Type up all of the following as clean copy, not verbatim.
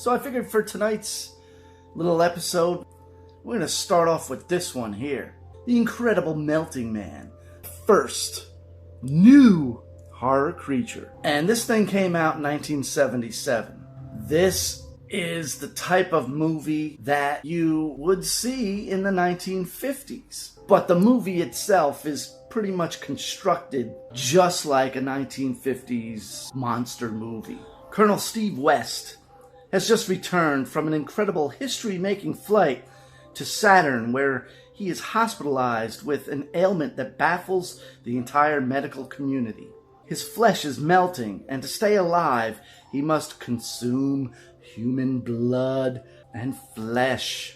So I figured for tonight's little episode, we're going to start off with this one here. The Incredible Melting Man. First new horror creature. And this thing came out in 1977. This is the type of movie that you would see in the 1950s. But the movie itself is pretty much constructed just like a 1950s monster movie. Colonel Steve West has just returned from an incredible history-making flight to Saturn, where he is hospitalized with an ailment that baffles the entire medical community. His flesh is melting, and to stay alive, he must consume human blood and flesh.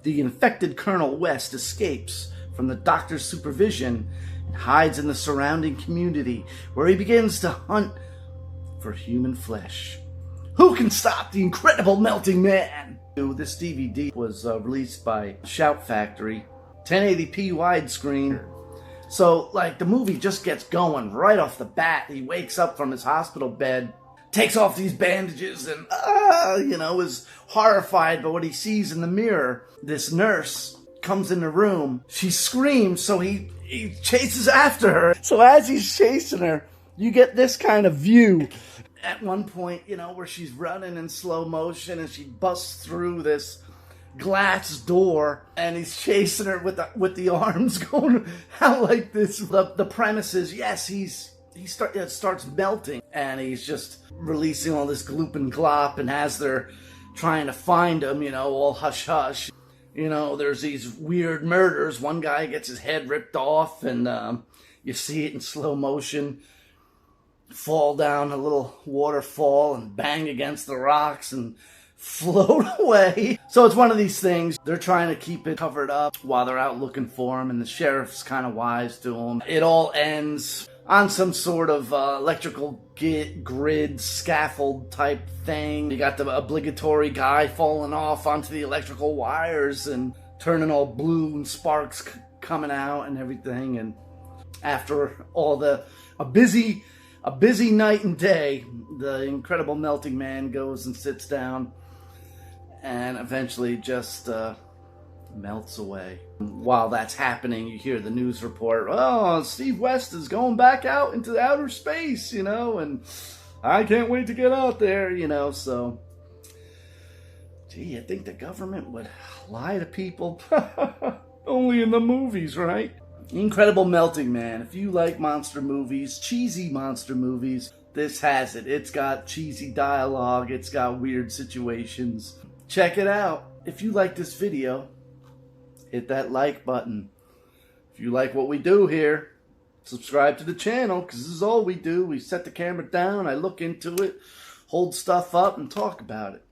The infected Colonel West escapes from the doctor's supervision and hides in the surrounding community, where he begins to hunt for human flesh. Who can stop the Incredible Melting Man? This DVD was released by Shout Factory, 1080p widescreen. So, the movie just gets going right off the bat. He wakes up from his hospital bed, takes off these bandages, and, is horrified by what he sees in the mirror. This nurse comes in the room. She screams, so he chases after her. So as he's chasing her, you get this kind of view. At one point, where she's running in slow motion and she busts through this glass door and he's chasing her with the arms going out like this. The premise is, yes, he starts melting and he's just releasing all this gloop and glop, and as they're trying to find him, all hush hush, there's these weird murders. One guy gets his head ripped off, and you see it in slow motion fall down a little waterfall and bang against the rocks and float away. So it's one of these things. They're trying to keep it covered up while they're out looking for him, and the sheriff's kind of wise to him. It all ends on some sort of electrical grid scaffold type thing. You got the obligatory guy falling off onto the electrical wires and turning all blue and sparks coming out and everything. And after all a busy night and day, the Incredible Melting Man goes and sits down and eventually just melts away. While that's happening, you hear the news report, oh, Steve West is going back out into outer space, and I can't wait to get out there, so. Gee, I think the government would lie to people. Only in the movies, right? Incredible Melting Man. If you like monster movies, cheesy monster movies, this has it. It's got cheesy dialogue. It's got weird situations. Check it out. If you like this video, hit that like button. If you like what we do here, subscribe to the channel, because this is all we do. We set the camera down, I look into it, hold stuff up, and talk about it.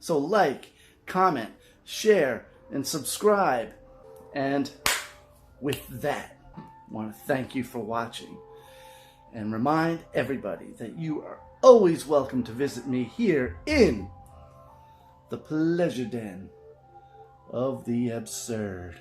So like, comment, share, and subscribe. And with that, I want to thank you for watching and remind everybody that you are always welcome to visit me here in the Pleasure Den of the Absurd.